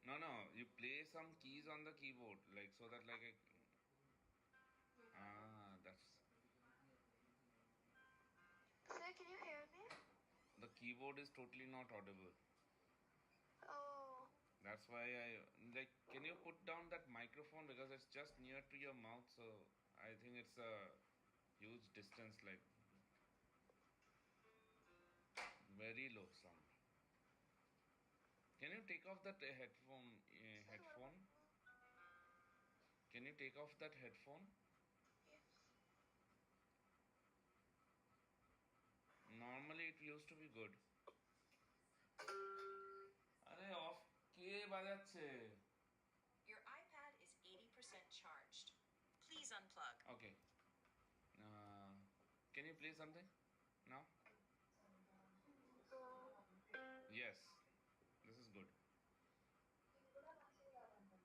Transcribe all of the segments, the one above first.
No, you play some keys on the keyboard, like so that like that's Sir, can you hear me? the keyboard is totally not audible. Oh. That's why I like. Can you put down that microphone because it's just near to your mouth? So I think it's a huge distance, like very low sound. Can you take off that headphone? Sir, what about Headphone? Can you take off that headphone? yes. Normally it used to be good. আরে of কে বাজাচ্ছে? Your iPad is 80% charged. Please unplug. Okay. Can you play something now? Yes. This is good.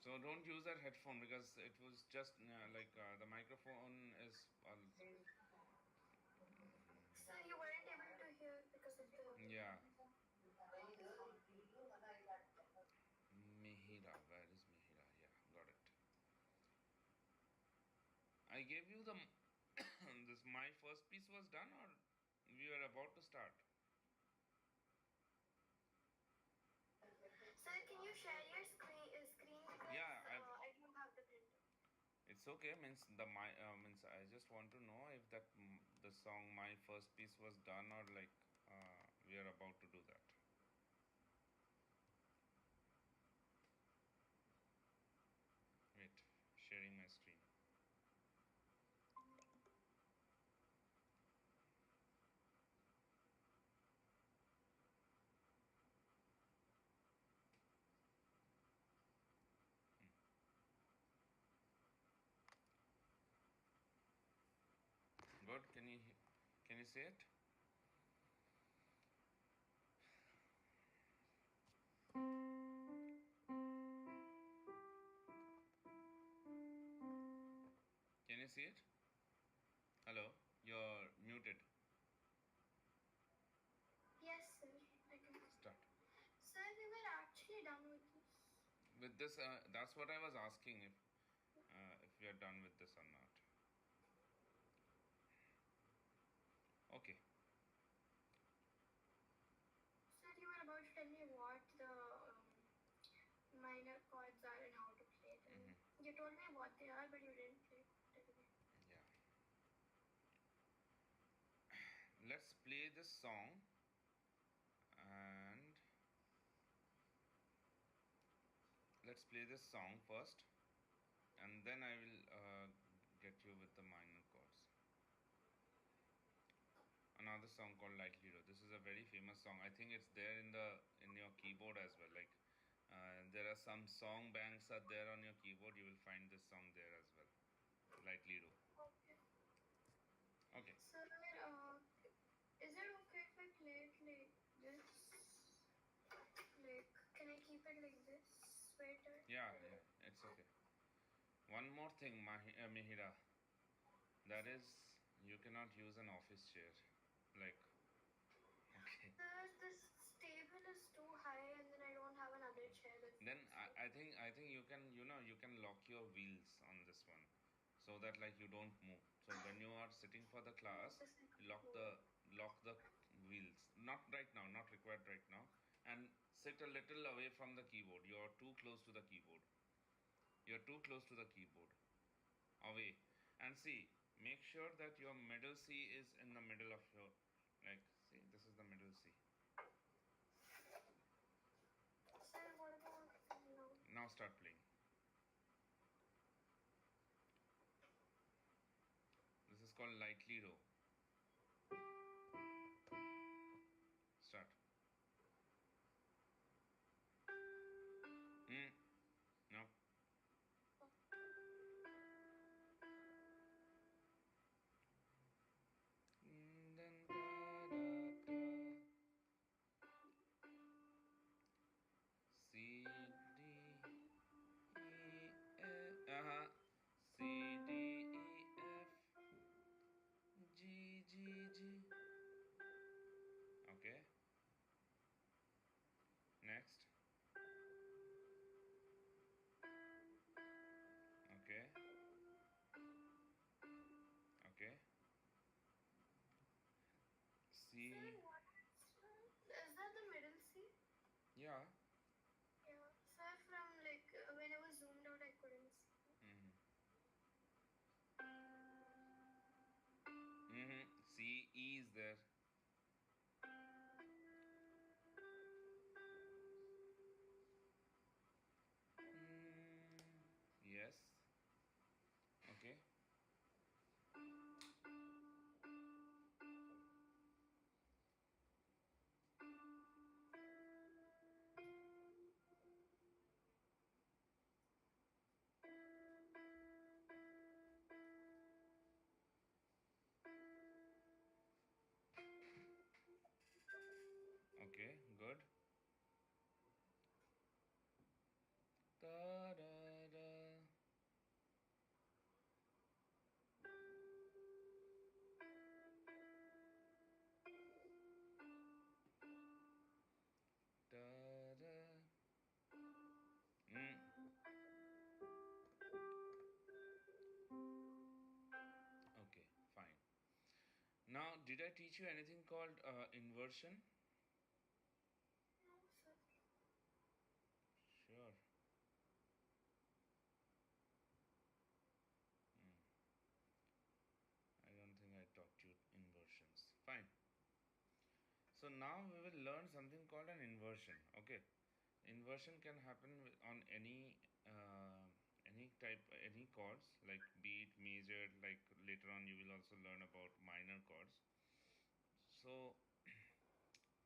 So don't use that headphone because it was just the microphone is. Sir, you weren't able to hear because of the. Yeah. Mihira. Where is Mihira? Yeah, got it. I gave you the. This my first piece was done, or we were about to start? Sir, can you share your screen because Yeah, I don't have the printer. It's okay. Means I just want to know if that the song my first piece was done or like we are about to do that. Wait, sharing my screen. Good. Can you see it? Can you see it? Hello, you're muted. Yes, sir. I can Start. Sir, we were actually done with this. With this, that's what I was asking if we are done with this or not. Okay. Sir, you were about to tell me what the minor chords are and how to play them. You told me what they are, but you didn't play it. Yeah. Let's play this song and let's play this song first and then I will get you with the minor chords. Another song called Lightly Row. This is a very famous song. I think it's there in your keyboard as well. Like there are some song banks are there on your keyboard. You will find this song there as well. Lightly Row. Okay. Okay. Sir, is it okay if I play it like this? Like, can I keep it like this? Sweater? Yeah, it's okay. One more thing, Mihira. That is, you cannot use an office chair. Like, okay. Sir, this table is too high, and then I don't have another chair. Then I think you can you can lock your wheels on this one, so that like you don't move. So when you are sitting for the class, lock the wheels. Not right now, not required right now. And sit a little away from the keyboard. You are too close to the keyboard. You're too close to the keyboard. Away. And see, make sure that your middle C is in the middle of your, like, see, this is the middle C. Sir, what about now? Now start playing. This is called Lightly Row. Start. No. Then da da da. C D E F. C D E F G Now, did I teach you anything called inversion? No, sir. Sure. I don't think I taught you inversions. Fine. So now we will learn something called an inversion. Okay. Inversion can happen on any type, any chords, like beat, major. Like later on, you will also learn about minor chords. So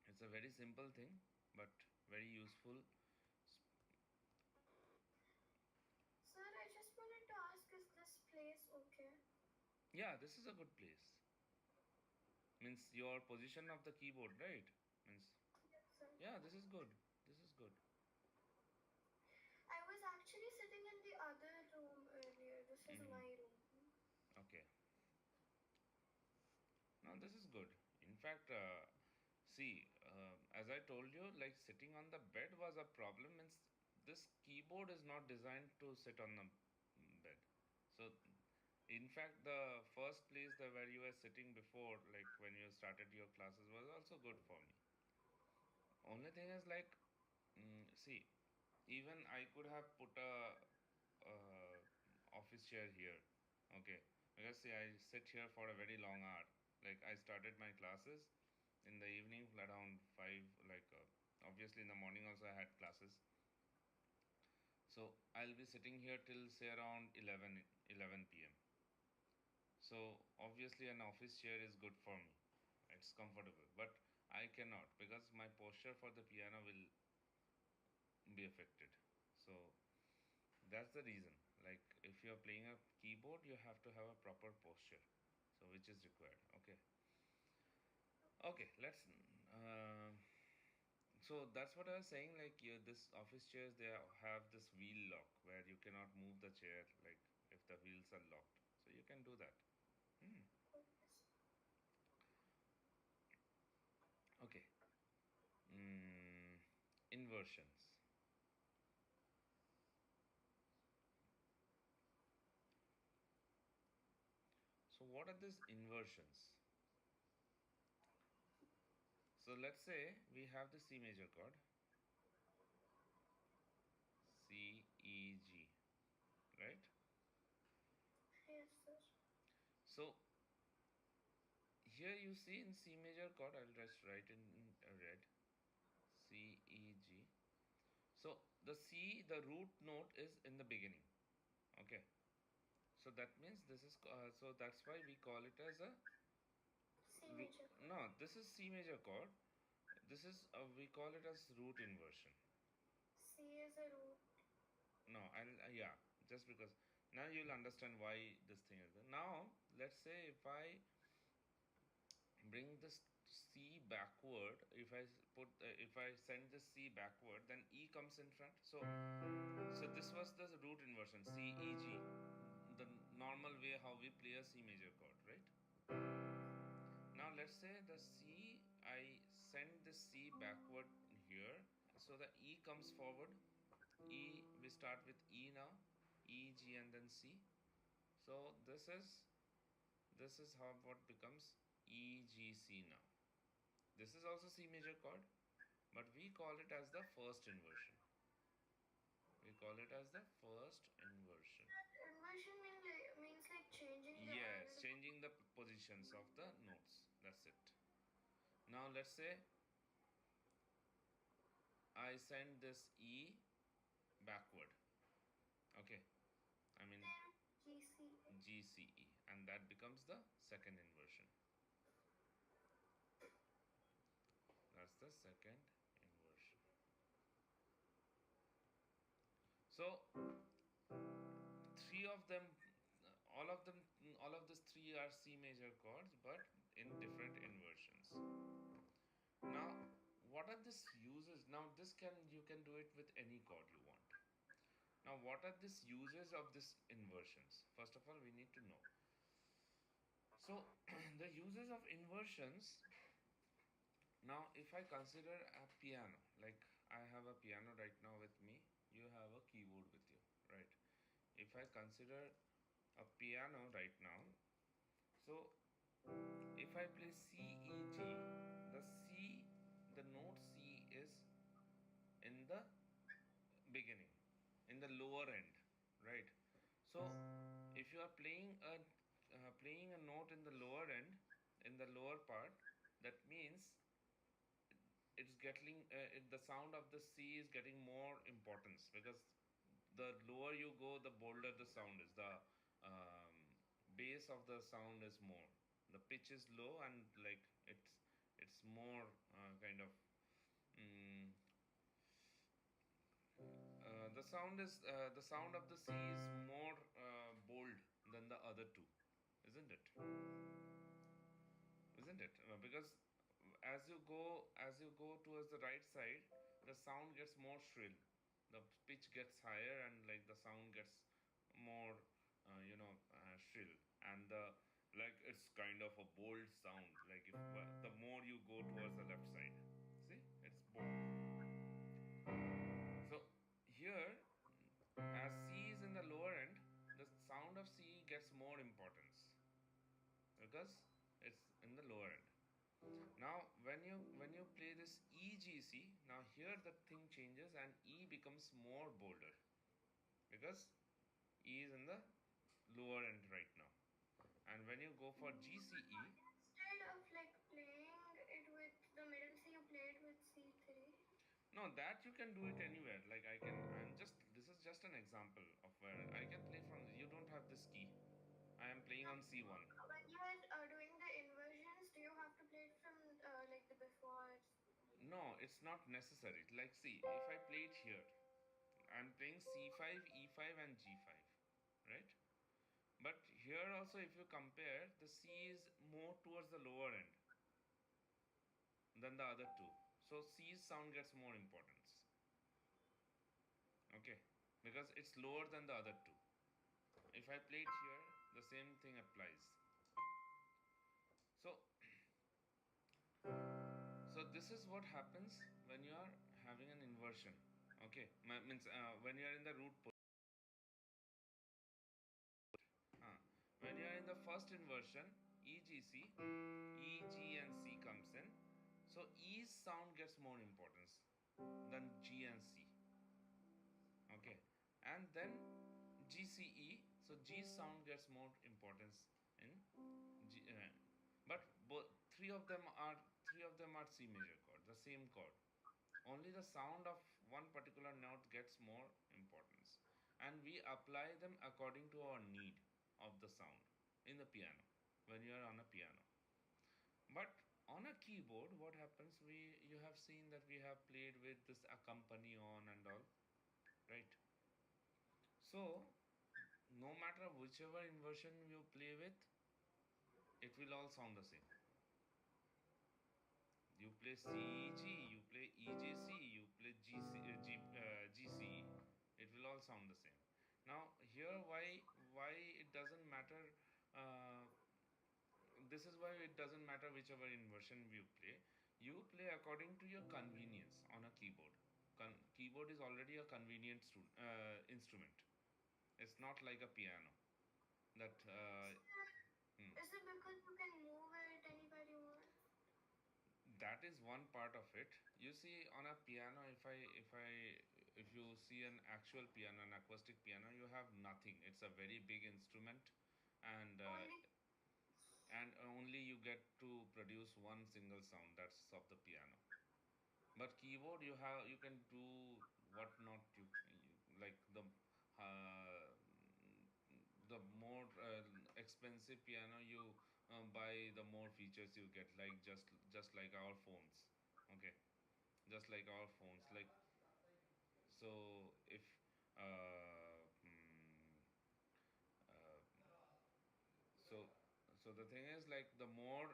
it's a very simple thing, but very useful. Sir, I just wanted to ask, is this place okay? Yeah, this is a good place. Means your position of the keyboard, right? Means Yes, sir. yeah, this is good. This is good. I was actually sitting in the other room earlier. This is my room. Okay. No, this is good. In fact, see, as I told you, like sitting on the bed was a problem. Means this keyboard is not designed to sit on the bed. So, in fact, the first place that where you were sitting before, like when you started your classes, was also good for me. Only thing is like, see, even I could have put office chair here, okay? Because see, I sit here for a very long hour. Like I started my classes in the evening around 5. Like obviously in the morning also I had classes. So I'll be sitting here till say around 11 p.m. So obviously an office chair is good for me. It's comfortable, but I cannot because my posture for the piano will be affected. So that's the reason. Like if you're playing a keyboard, you have to have a proper posture, so which is required. Okay. Okay. Let's. Uh, so that's what I was saying. Like this office chairs, they have this wheel lock where you cannot move the chair. Like if the wheels are locked, so you can do that. Hmm. Okay. Inversions. So what are these inversions? So let's say we have the C major chord, C, E, G, right? Yes, sir. So here you see in C major chord, I'll just write in red, C, E, G. So the C, the root note is in the beginning. Okay. So that means this is, so that's why we call it as a, C major. no, this is C major chord. This is, we call it as root inversion. C is a root. No, yeah, just because now you'll understand why this thing is there. Now, let's say if I bring this C backward, if I if I send this C backward, then E comes in front. So this was the root inversion, C, E, G, the normal way how we play a C major chord, right? Now let's say the C, I send the C backward here, so the E comes forward. E, we start with E now, E, G, and then C. So this is how what becomes E, G, C now. This is also C major chord, but we call it as the first inversion. We call it as the first inversion. Inversion means like changing the Yes, order. changing the positions of the notes. That's it. Now let's say I send this E backward. Okay, I mean G, C. G, C, E, and that becomes the second inversion. That's the second inversion. So three of them, all of them, all of these three are C major chords, but in different inversions. Now, what are these uses? Now, this can you can do it with any chord you want. Now, what are these uses of these inversions? First of all, we need to know. So, the uses of inversions. Now, if I consider a piano, like I have a piano right now with me, you have a keyboard with you, right? If I consider a piano right now, so If I play C, E, G, the C, the note C is in the beginning, in the lower end, right? So if you are playing a note in the lower end, in the lower part, that means it's getting the sound of the C is getting more importance, because the lower you go, the bolder the sound is. The um, bass of the sound is more. The pitch is low, and like it's more kind of. Mm, the sound of the C is more bold than the other two, isn't it? Isn't it? Because as you go towards the right side, the sound gets more shrill, the pitch gets higher, and like the sound gets more shrill, and the like it's kind of a bold sound, like if the more you go towards the left side, see, it's bold. So here, as C is in the lower end, the sound of C gets more importance because it's in the lower end. Now, when you play this EGC, now here the thing changes and E becomes more bolder because E is in the lower end right now. And when you go for GCE, Instead of like playing it with the middle C, you play it with C3. no, that you can do it anywhere. Like this is just an example of where I can play from. You don't have this key. I am playing No, on C1. when you are doing the inversions, do you have to play it from like the before? No, it's not necessary. Like, see, if I play it here, I'm playing C5, E5, and G5, right? But here also, if you compare, the C is more towards the lower end than the other two. So C's sound gets more importance. Okay, because it's lower than the other two. If I play it here, the same thing applies. So, so this is what happens when you are having an inversion. Okay, means when you are in the root position. When you are in the first inversion, EGC, E, G, and C comes in. So E's sound gets more importance than G and C. Okay, and then GCE. So G's sound gets more importance in G. But both three of them are C major chord, the same chord. Only the sound of one particular note gets more importance, and we apply them according to our need of the sound in the piano, when you are on a piano. But on a keyboard, what happens, you have seen that we have played with this accompany on and all, right? So no matter whichever inversion you play with, it will all sound the same. You play CEG, you play EJC, you play GCE. It will all sound the same. Now here, why it doesn't matter. Uh, this is why it doesn't matter whichever inversion you play. You play according to your convenience on a keyboard. Keyboard is already a convenient instrument. It's not like a piano. That hmm. Is it because you can move it anywhere you want? That is one part of it. You see, on a piano, if you see an actual piano, an acoustic piano, you have nothing. It's a very big instrument, and only you get to produce one single sound. That's of the piano. But keyboard, you can do what not like uh, the more expensive piano you buy, the more features you get, like just like our phones. Okay, just like our phones, like, so if uh, mm, uh, so so the thing is, like, the more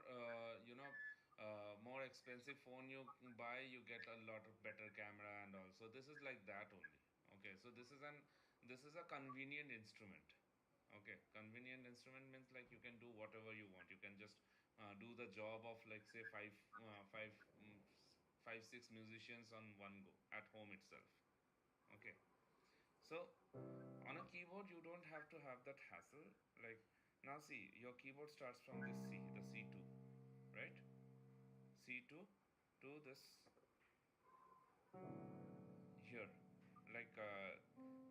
more expensive phone you buy, you get a lot of better camera and all. So this is like that only. Okay, so this is a convenient instrument. Okay, convenient instrument means like you can do whatever you want. You can just do the job of, like, say, five, six musicians on one go at home itself. Okay, so on a keyboard you don't have to have that hassle. Like, Now see, your keyboard starts from this C, the C2, right? C2 to this here, like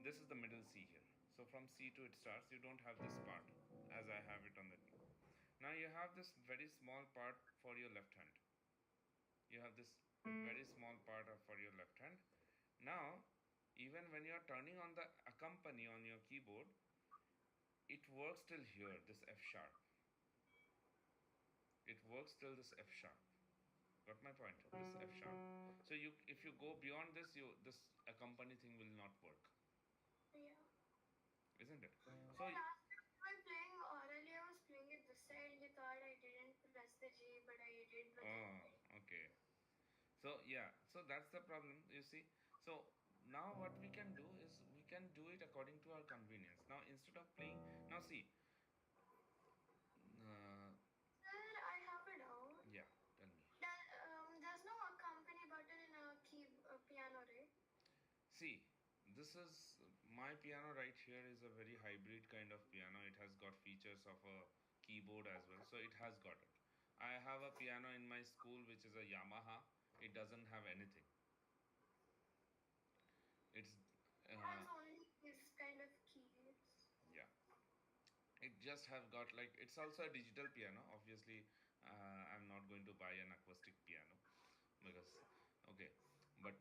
this is the middle C here. So from C2 it starts. You don't have this part as I have it on the knee. Now you have this very small part for your left hand. You have this very small part for your left hand. Now, even when you are turning on the accompany on your keyboard, it works till here, this F sharp. It works till this F sharp. Got my point? This F sharp. So you, if you go beyond this, this accompany thing will not work, Yeah. isn't it? So So last time while playing orally, I was playing it this side. You thought I didn't press the G, but I did. But okay. So yeah, so that's the problem. You see. So now what we can do is we can do it according to our convenience. Now instead of playing, now see. Sir, I have a doubt. Yeah, tell me. There's no accompany button in a piano, right? See, this is my piano right here is a very hybrid kind of piano. It has got features of a keyboard as well, so it has got it. I have a piano in my school which is a Yamaha. It doesn't have anything. It's It has only this kind of keys. yeah. It just have got like, it's also a digital piano. Obviously, I'm not going to buy an acoustic piano because okay, but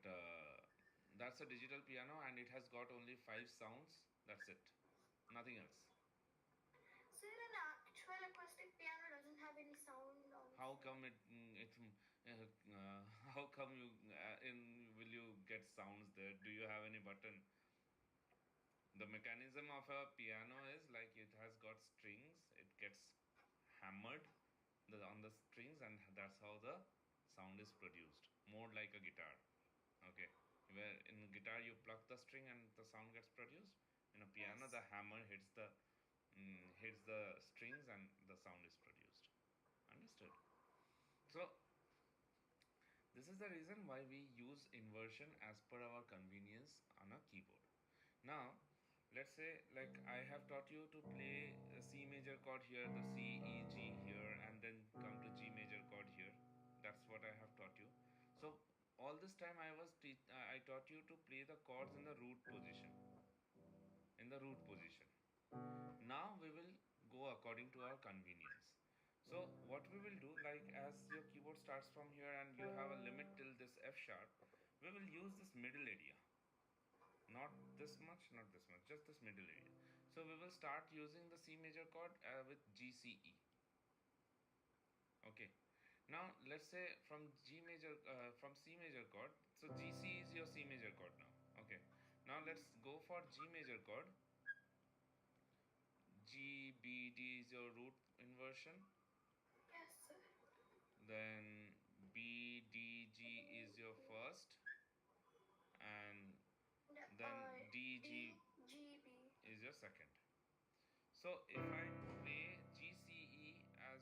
that's a digital piano and it has got only 5 sounds. That's it, nothing else. Sir, an actual acoustic piano doesn't have any sound on it. How come how come you in will you get sounds there? Do you have any button? The mechanism of a piano is like it has got strings. It gets hammered on the strings, and that's how the sound is produced. More like a guitar. Okay, where in guitar you pluck the string and the sound gets produced. In a piano, Yes. the hammer hits the strings and the sound is produced. Understood? So this is the reason why we use inversion as per our convenience on a keyboard. Now, let's say like I have taught you to play a C major chord here, the C, E, G here, and then come to G major chord here. That's what I have taught you. So all this time I taught you to play the chords in the root position. In the root position. Now we will go according to our convenience. So what we will do, like as your keyboard starts from here and you have a limit till this F sharp, we will use this middle area. Not this much, not this much, just this middle area. So we will start using the C major chord with G, C, E. Okay. Now let's say from from C major chord. So G, C is your C major chord now. Okay. Now let's go for G major chord. G, B, D is your root inversion. Yes, sir. Then B, D, G is your first, and then D, G is your second. So if I play G, C, E as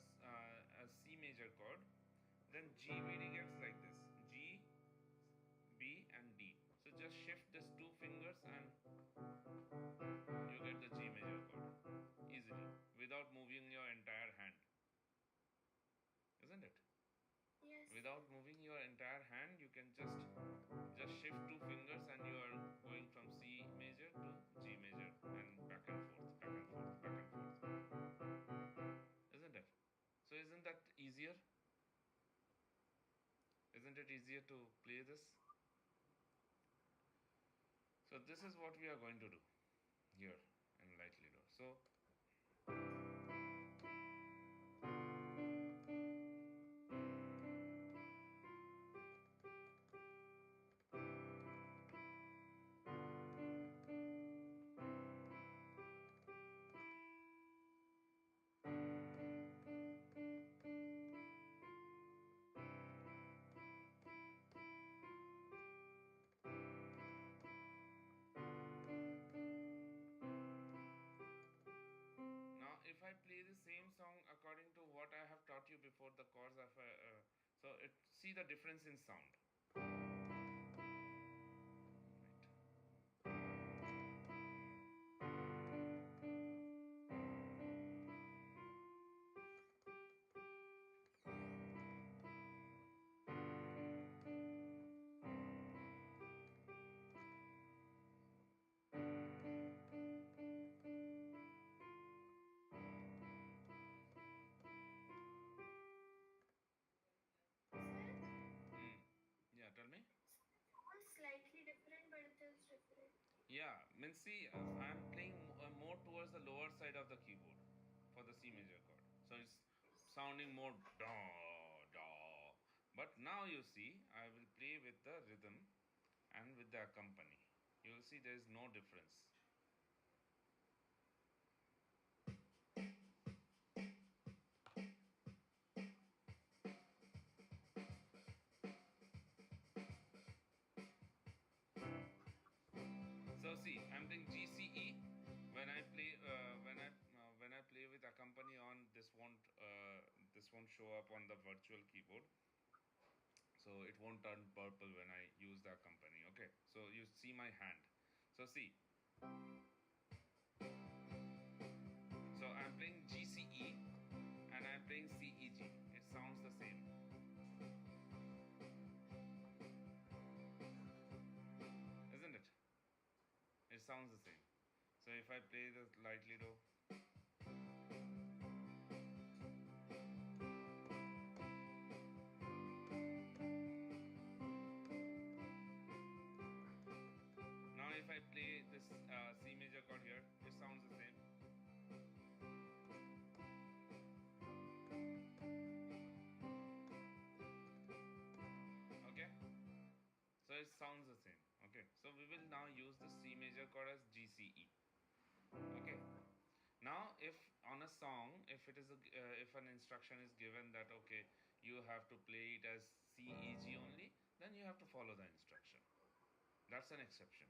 C major chord, then G, B, D gets like this: G, B, and D. So just shift these two fingers and you get the G major chord easily without moving your entire hand, isn't it? Yes. Without moving your entire hand, you can just shift two fingers and you are going from C major to G major and back and forth, back and forth, back and forth, isn't it? So isn't that easier? Isn't it easier to play this? So this is what we are going to do here in light leader. So now if I play the same song according to what I have taught you before, the chords of so it, see the difference in sound. Right. Yeah, means see, I'm playing more towards the lower side of the keyboard for the C major chord. So it's sounding more da da. But now you see, I will play with the rhythm and with the accompany. You will see there is no difference. So see, I'm playing G C E. When I play with accompany on, this won't show up on the virtual keyboard. So it won't turn purple when I use the accompany. Okay. So you see my hand. So see. So I'm playing G C E and I'm playing C E G. It sounds the same, isn't it? It sounds the same. So if I play the lightly low. Now if I play this C major chord here, it sounds the same. Okay? So it sounds the same. Okay? So we will now use the C major chord as GCE. Okay? Now if on a song, if an instruction is given that okay, you have to play it as CEG only, then you have to follow the instruction. That's an exception.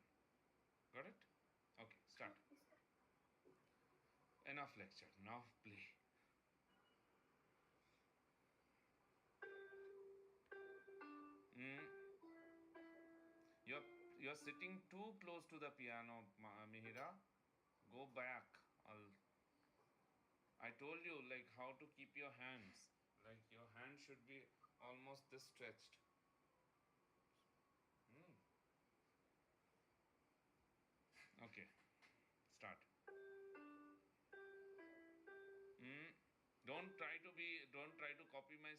Got it? Okay, start. Enough lecture. Now play. Mm. You're you're sitting too close to the piano, Mihira. Go back. I told you like how to keep your hands. Like your hand should be almost this stretched. Mm. Okay, start. Mm. Don't try to copy my